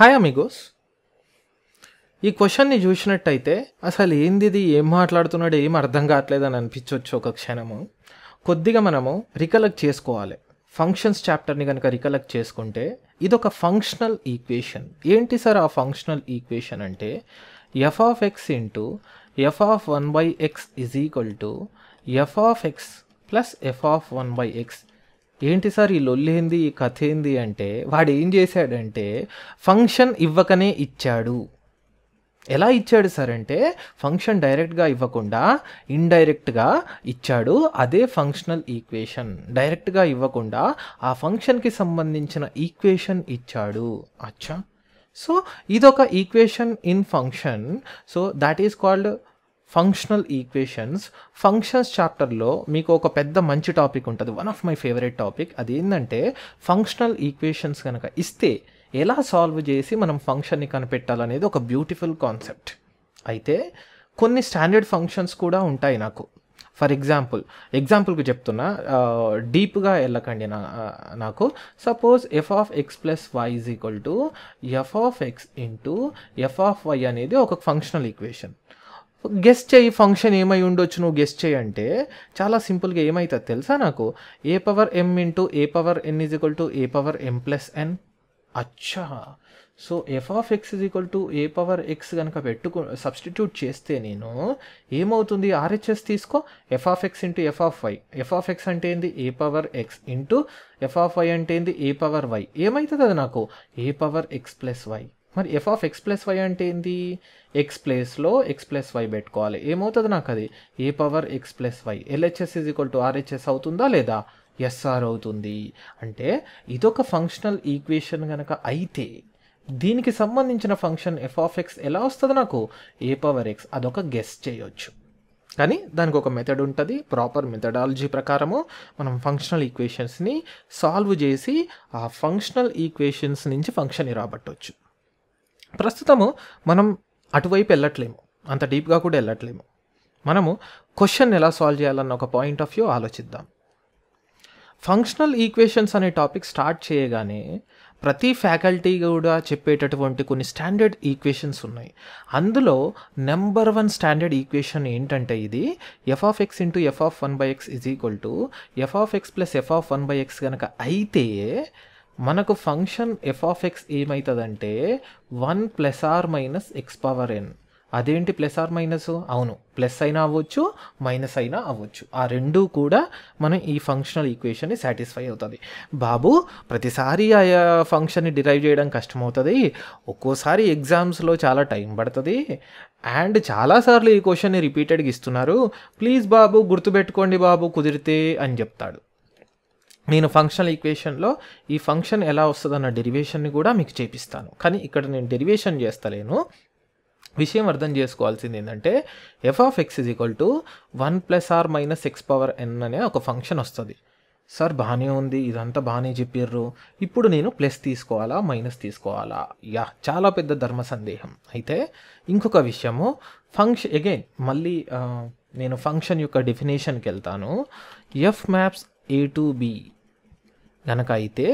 Hi Amigos. ఈ క్వశ్చన్ని చూసినట్టయితే అసలు ఏందిది, ఏం మాట్లాడుతున్నాడు, ఏం అర్థం కావట్లేదని అనిపించవచ్చు ఒక క్షణము. కొద్దిగా మనము రికలెక్ట్ చేసుకోవాలి. ఫంక్షన్స్ చాప్టర్ని కనుక రికలెక్ట్ చేసుకుంటే ఇదొక ఫంక్షనల్ ఈక్వేషన్. ఏంటి సార్ ఆ ఫంక్షనల్ ఈక్వేషన్ అంటే F of x into f of 1/x is equal to f of x plus F of 1/x. ఏంటి సార్ ఈ లొల్లి ఏంది, ఈ కథ ఏంది అంటే వాడు ఏం చేశాడంటే ఫంక్షన్ ఇవ్వకనే ఇచ్చాడు. ఎలా ఇచ్చాడు సార్ అంటే ఫంక్షన్ డైరెక్ట్గా ఇవ్వకుండా ఇండైరెక్ట్గా ఇచ్చాడు. అదే ఫంక్షనల్ ఈక్వేషన్. డైరెక్ట్గా ఇవ్వకుండా ఆ ఫంక్షన్కి సంబంధించిన ఈక్వేషన్ ఇచ్చాడు. అచ్చా, సో ఇదొక equation in function. So that is called functional equations. Functions చాప్టర్లో మీకు ఒక పెద్ద మంచి టాపిక్ ఉంటుంది, one of my favourite topic. అది ఏంటంటే ఫంక్షనల్ ఈక్వేషన్స్ కనుక ఇస్తే ఎలా సాల్వ్ చేసి మనం ఫంక్షన్ని కనిపెట్టాలనేది ఒక బ్యూటిఫుల్ కాన్సెప్ట్. అయితే కొన్ని స్టాండర్డ్ ఫంక్షన్స్ కూడా ఉంటాయి నాకు. ఫర్ ఎగ్జాంపుల్కి చెప్తున్నా, డీప్గా వెళ్ళకండి. నాకు suppose f of x plus y is equal to f of x into f of y అనేది ఒక ఫంక్షనల్ ఈక్వేషన్. గెస్ చేయి ఫంక్షన్ ఏమై ఉండొచ్చు, నువ్వు గెస్ చేయి అంటే చాలా సింపుల్గా ఏమవుతుంది తెలుసా నాకు, a power m into a power n is equal to a power m plus n. అచ్చా, so f of x is equal to a power x కనుక సబ్స్టిట్యూట్ చేస్తే నేను ఏమవుతుంది, ఆర్హెచ్ఎస్ తీసుకో, f of x into f of y. F of x అంటే ఏంది a power x into f of y అంటే ఏంది ఏ పవర్ వై. ఏమవుతుంది అది నాకు a power x plus y. మరి F of x plus y అంటే ఏంది, ఎక్స్ ప్లేస్లో ఎక్స్ ప్లస్ వై పెట్టుకోవాలి. ఏమవుతుంది నాకు అది a power x plus y. LHS is equal to RHS అవుతుందా లేదా, ఎస్ఆర్ అవుతుంది. అంటే ఇదొక ఫంక్షనల్ ఈక్వేషన్ కనుక అయితే దీనికి సంబంధించిన ఫంక్షన్ ఎఫ్ ఆఫ్ ఎక్స్ ఎలా వస్తుంది నాకు ఏ పవర్ ఎక్స్. అదొక గెస్ చేయొచ్చు, కానీ దానికి ఒక మెథడ్ ఉంటుంది. ప్రాపర్ మెథడాలజీ ప్రకారము మనం ఫంక్షనల్ ఈక్వేషన్స్ని సాల్వ్ చేసి ఆ ఫంక్షనల్ ఈక్వేషన్స్ నుంచి ఫంక్షన్ని రాబట్టవచ్చు. ప్రస్తుతము మనం అటువైపు వెళ్ళట్లేము, అంత డీప్గా కూడా వెళ్ళట్లేము. మనము క్వశ్చన్ ఎలా సాల్వ్ చేయాలన్న ఒక పాయింట్ ఆఫ్ వ్యూ ఆలోచిద్దాం. ఫంక్షనల్ ఈక్వేషన్స్ అనే టాపిక్ స్టార్ట్ చేయగానే ప్రతి ఫ్యాకల్టీ కూడా చెప్పేటటువంటి కొన్ని స్టాండర్డ్ ఈక్వేషన్స్ ఉన్నాయి. అందులో నెంబర్ 1 స్టాండర్డ్ ఈక్వేషన్ ఏంటంటే ఇది F of x into f of 1/x is equal to f of x plus F of 1/x కనుక అయితే మనకు ఫంక్షన్ ఎఫ్ ఆఫ్ ఎక్స్ ఏమవుతుందంటే 1 plus r minus x power n. అదేంటి plus r minus, అవును plus అయినా అవ్వచ్చు minus అయినా అవ్వచ్చు. ఆ రెండూ కూడా మనం ఈ ఫంక్షనల్ ఈక్వేషన్ని సాటిస్ఫై అవుతుంది. బాబు ప్రతిసారి ఆ ఫంక్షన్ని డిరైవ్ చేయడం కష్టమవుతుంది, ఒక్కోసారి ఎగ్జామ్స్లో చాలా టైం పడుతుంది, అండ్ చాలాసార్లు ఈ క్వశ్చన్ని రిపీటెడ్గా ఇస్తున్నారు, ప్లీజ్ బాబు గుర్తుపెట్టుకోండి బాబు కుదిరితే అని చెప్తాడు. నేను ఫంక్షనల్ ఈక్వేషన్లో ఈ ఫంక్షన్ ఎలా వస్తుందన్న డెరివేషన్ని కూడా మీకు చేపిస్తాను, కానీ ఇక్కడ నేను డెరివేషన్ చేస్తలేను. విషయం అర్థం చేసుకోవాల్సింది ఏంటంటే f of x is equal to 1 plus r minus x power n అనే ఒక ఫంక్షన్ వస్తుంది. సార్ బాగానే ఉంది, ఇదంతా బాగానే చెప్పారు, ఇప్పుడు నేను ప్లస్ తీసుకోవాలా మైనస్ తీసుకోవాలా, చాలా పెద్ద ధర్మ సందేహం. అయితే ఇంకొక విషయము, అగైన్ మళ్ళీ నేను ఫంక్షన్ యొక్క డెఫినేషన్కి వెళ్తాను. F maps A to be కనుక అయితే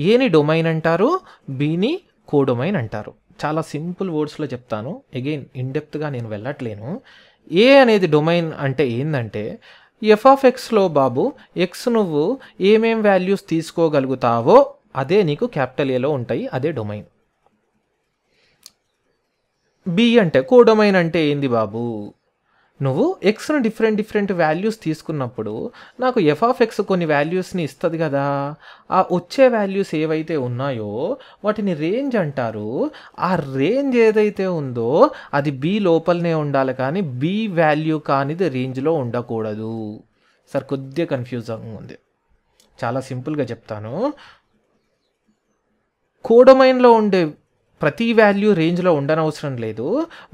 ఏని డొమైన్ అంటారు, బిని కోడొమైన్ అంటారు. చాలా సింపుల్ వర్డ్స్లో చెప్తాను, అగైన్ ఇన్డెప్త్గా నేను వెళ్ళట్లేను. ఏ అనేది డొమైన్ అంటే ఏంటంటే ఎఫ్ ఆఫ్ ఎక్స్లో బాబు ఎక్స్ నువ్వు ఏమేం వాల్యూస్ తీసుకోగలుగుతావో అదే నీకు క్యాపిటల్ ఏలో ఉంటాయి, అదే డొమైన్. బి అంటే కోడొమైన్ అంటే ఏంది బాబు, నువ్వు ఎక్స్ను డిఫరెంట్ వాల్యూస్ తీసుకున్నప్పుడు నాకు ఎఫ్ ఆఫ్ ఎక్స్ కొన్ని వాల్యూస్ని ఇస్తుంది కదా, ఆ వచ్చే వాల్యూస్ ఏవైతే ఉన్నాయో వాటిని రేంజ్ అంటారు. ఆ రేంజ్ ఏదైతే ఉందో అది బి లోపలనే ఉండాలి, కానీ బి వాల్యూ కానిది రేంజ్లో ఉండకూడదు. సార్ కొద్దిగా కన్ఫ్యూజింగ్ ఉంది, చాలా సింపుల్గా చెప్తాను. కోడొమైన్లో ఉండే ప్రతి వాల్యూ రేంజ్లో ఉండనవసరం లేదు,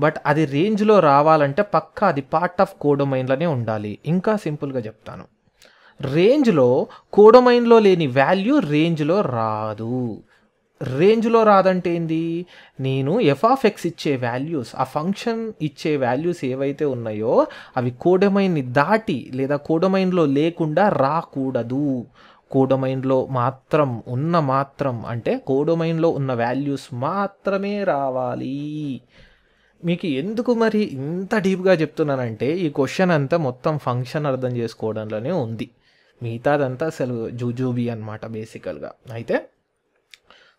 బట్ అది రేంజ్లో రావాలంటే పక్కా అది పార్ట్ ఆఫ్ కోడొమైన్లోనే ఉండాలి. ఇంకా సింపుల్గా చెప్తాను, రేంజ్లో కోడొమైన్లో లేని వాల్యూ రేంజ్లో రాదు. రేంజ్లో రాదంటే ఏంది, నేను ఎఫ్ ఆఫ్ ఎక్స్ ఇచ్చే వాల్యూస్, ఆ ఫంక్షన్ ఇచ్చే వాల్యూస్ ఏవైతే ఉన్నాయో అవి కోడొమైన్ని దాటి లేదా కోడొమైన్లో లేకుండా రాకూడదు. కోడొమైన్లో మాత్రం అంటే కోడొమైన్లో ఉన్న వాల్యూస్ మాత్రమే రావాలి. మీకు ఎందుకు మరి ఇంత డీప్గా చెప్తున్నానంటే ఈ క్వశ్చన్ అంతా మొత్తం ఫంక్షన్ అర్థం చేసుకోవడంలోనే ఉంది, మిగతాదంతా అసలు జూజూబీ అనమాట బేసికల్గా. అయితే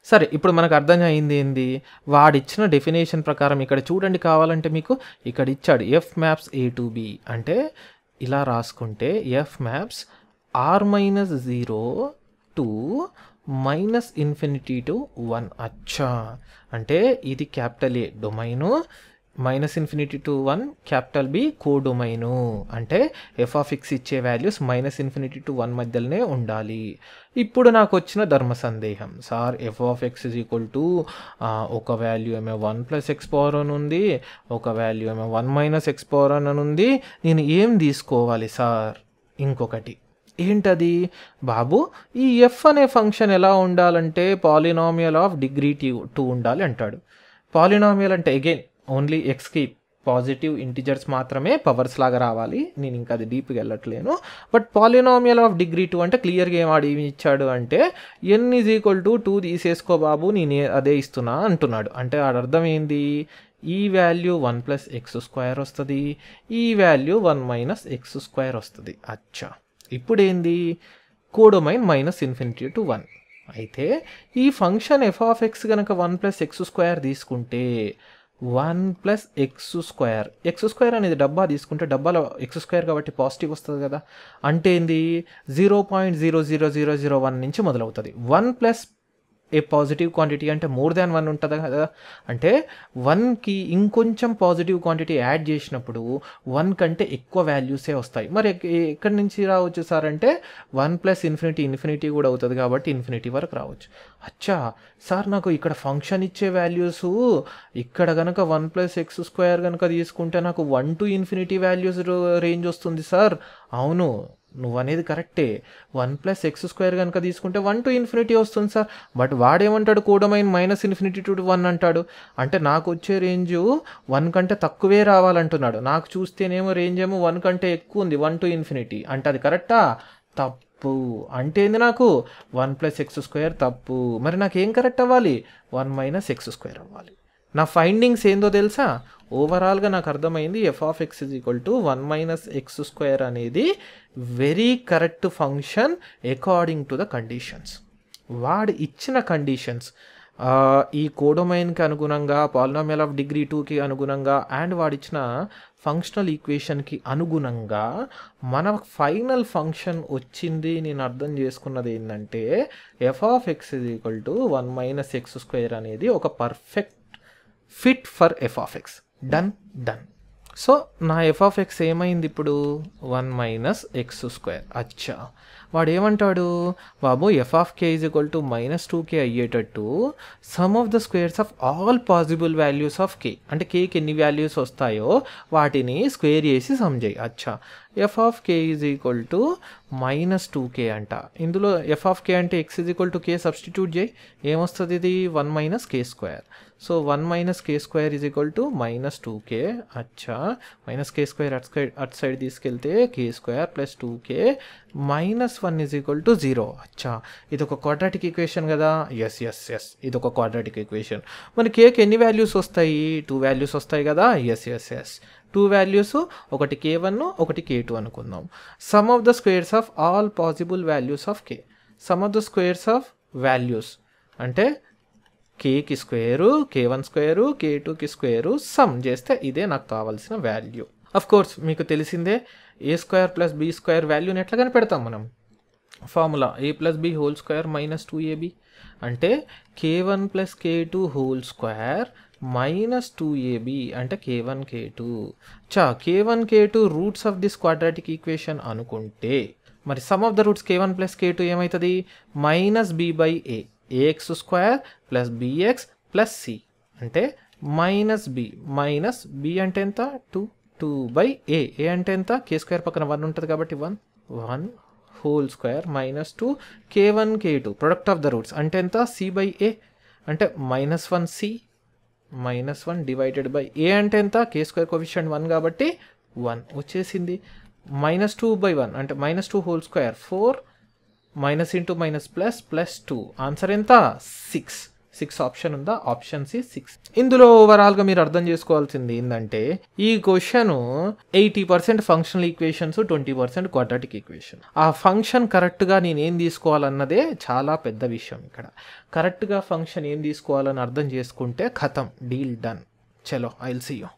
సరే, ఇప్పుడు మనకు అర్థం అయింది ఏంది, వాడిచ్చిన డెఫినేషన్ ప్రకారం ఇక్కడ చూడండి, కావాలంటే మీకు ఇక్కడ ఇచ్చాడు F maps A to be అంటే ఇలా రాసుకుంటే F maps r-0 to -∞ to 1. అచ్చా, అంటే ఇది capital A domain, -∞ to 1 capital B codomain. అంటే f(x) ఇచ్చే వాల్యూస్ -∞ to 1 మధ్యలోనే ఉండాలి. ఇప్పుడు నాకు వచ్చిన ధర్మ సందేహం, సార్ f(x) ఒక వాల్యూ ఏమో 1 + x⁴n ఉంది, ఒక వాల్యూ ఏమో 1 - x⁴n అని ఉంది, నేను ఏం తీసుకోవాలి సార్? ఇంకొకటి ఏంటది బాబు, ఈ ఎఫ్ అనే ఫంక్షన్ ఎలా ఉండాలంటే పాలినామియల్ ఆఫ్ డిగ్రీ 2 ఉండాలి అంటాడు. పాలినామియల్ అంటే అగైన్ ఓన్లీ ఎక్స్కి పాజిటివ్ ఇంటిజర్స్ మాత్రమే పవర్స్ లాగా రావాలి. నేను ఇంకా అది డీప్గా వెళ్ళట్లేను. బట్ పాలినామియల్ ఆఫ్ డిగ్రీ 2 అంటే క్లియర్గా ఏమి ఇచ్చాడు అంటే n = 2 తీసేసుకో బాబు, నేను అదే ఇస్తున్నా అంటున్నాడు. అంటే ఆడ అర్థం ఏంది, ఈ వాల్యూ 1 + x² వస్తుంది, ఈ వాల్యూ 1 - x² వస్తుంది. అచ్చా, ఇప్పుడు ఏంది, కోడొమైన్ -∞ to 1. అయితే ఈ ఫంక్షన్ f(x) కనుక 1 + x² తీసుకుంటే 1 + x², అనేది డబ్బా తీసుకుంటే డబ్బాలో x² కాబట్టి పాజిటివ్ వస్తుంది కదా. అంటే ఏంది, 0.00001 నుంచి మొదలవుతుంది. 1 + ఏ పాజిటివ్ క్వాంటిటీ అంటే (1) ఉంటుంది కదా. అంటే 1కి ఇంకొంచెం పాజిటివ్ క్వాంటిటీ యాడ్ చేసినప్పుడు 1 కంటే ఎక్కువ వాల్యూసే వస్తాయి. మరి ఎక్కడి నుంచి రావచ్చు సార్ అంటే 1 + ∞ కూడా అవుతుంది కాబట్టి ∞ వరకు రావచ్చు. అచ్చా సార్, నాకు ఇక్కడ ఫంక్షన్ ఇచ్చే వాల్యూస్ ఇక్కడ కనుక 1 + x² కనుక తీసుకుంటే నాకు 1 to ∞ వాల్యూస్ రేంజ్ వస్తుంది సార్. అవును, నువ్వు అనేది కరెక్టే. 1 + x² కనుక తీసుకుంటే 1 to ∞ వస్తుంది సార్. బట్ వాడేమంటాడు, కోడొమైన్ -∞ to 1 అంటాడు. అంటే నాకు వచ్చే రేంజ్ 1 కంటే తక్కువే రావాలంటున్నాడు. నాకు చూస్తేనేమో రేంజ్ ఏమో 1 కంటే ఎక్కువ ఉంది, 1 to ∞. అంటే అది కరెక్టా? తప్పు. అంటే ఏంది, నాకు 1 + x² తప్పు. మరి నాకేం కరెక్ట్ అవ్వాలి, 1 - x² అవ్వాలి. నా ఫైండింగ్స్ ఏందో తెలుసా, ఓవరాల్గా నాకు అర్థమైంది f(x) = 1 - x² అనేది very correct function according to the conditions. వాడు ఇచ్చిన కండిషన్స్ ఈ కోడొమైన్కి అనుగుణంగా, పాలినామియల్ ఆఫ్ డిగ్రీ 2కి అనుగుణంగా అండ్ వాడిచ్చిన ఫంక్షనల్ ఈక్వేషన్కి అనుగుణంగా మన ఫైనల్ ఫంక్షన్ వచ్చింది. నేను అర్థం చేసుకున్నది ఏంటంటే f(x) = 1 - x² అనేది ఒక perfect fit for f(x). Done. So నా f(x) ఏమైంది ఇప్పుడు, 1 - x². అచ్చా, వాడు ఏమంటాడు బాబు, f(k) = -2k అయ్యేటట్టు some of the squares of all possible values of k, అంటే కేకి ఎన్ని వాల్యూస్ వస్తాయో వాటిని స్క్వేర్ చేసి సమ్ చేయి. అచ్చా, f(k) = -2k అంట. ఇందులో f(k) అంటే x = k సబ్స్టిట్యూట్ చేయి, ఏమొస్తుంది, ఇది 1 - k². So 1 - k² = -2k. అచ్చా, -k² అటు సైడ్ తీసుకెళ్తే k² + 2k -1 = 0. అచ్చా, ఇది ఒక క్వాడ్రాటిక్ ఈక్వేషన్ కదా. ఎస్, ఇది ఒక క్వాడ్రాటిక్ ఈక్వేషన్. మరి కేకి ఎన్ని వాల్యూస్ వస్తాయి, 2 వాల్యూస్ వస్తాయి కదా. ఎస్, 2 వాల్యూస్, ఒకటి k1 ఒకటి k2 అనుకుందాం. Some of the squares of all possible values of k. Some of the squares of values అంటే కేకి స్క్వేరు, k1² k2కి స్క్వేరు సమ్ చేస్తే ఇదే నాకు కావాల్సిన వాల్యూ. అఫ్ కోర్స్ మీకు తెలిసిందే, a² + b² వాల్యూని ఎట్లా కనిపెడతాం మనం, ఫార్ములా a + b² - 2ab. అంటే k1 + k2 2 -2ab అంటే k1 k2. k1 k2 roots of this quadratic equation అనుకుంటే మరి some of the roots k1 + k2 ఏమవుతుంది, -b/a, ax² + bx + c. అంటే -b అంటే ఎంత, 2/a. a అంటే ఎంత, k² పక్కన 1 ఉంటుంది కాబట్టి 1 2 -2 k1 k2 product of the roots అంటే ఎంత, c/a అంటే -1c -1 డివైడెడ్ బై a అంటే ఎంత, k² కోఎఫిషియంట్ 1 కాబట్టి 1 వచ్చేసింది. -2/1 అంటే -2 2 4 minus into minus plus plus 2. Answer ఎంత? 6 ఆప్షన్ ఉందా? Option C 6. ఇందులో ఓవరాల్గా మీరు అర్థం చేసుకోవాల్సింది ఏంటంటే ఈ question 80% functional equations, 20% quadratic equation. ఆ ఫంక్షన్ కరెక్ట్గా నేను ఏం తీసుకోవాలన్నదే చాలా పెద్ద విషయం. ఇక్కడ కరెక్ట్గా ఫంక్షన్ ఏం తీసుకోవాలని అర్థం చేసుకుంటే ఖతం, డీల్ డన్. చలో, ఐ విల్ సీ యూ.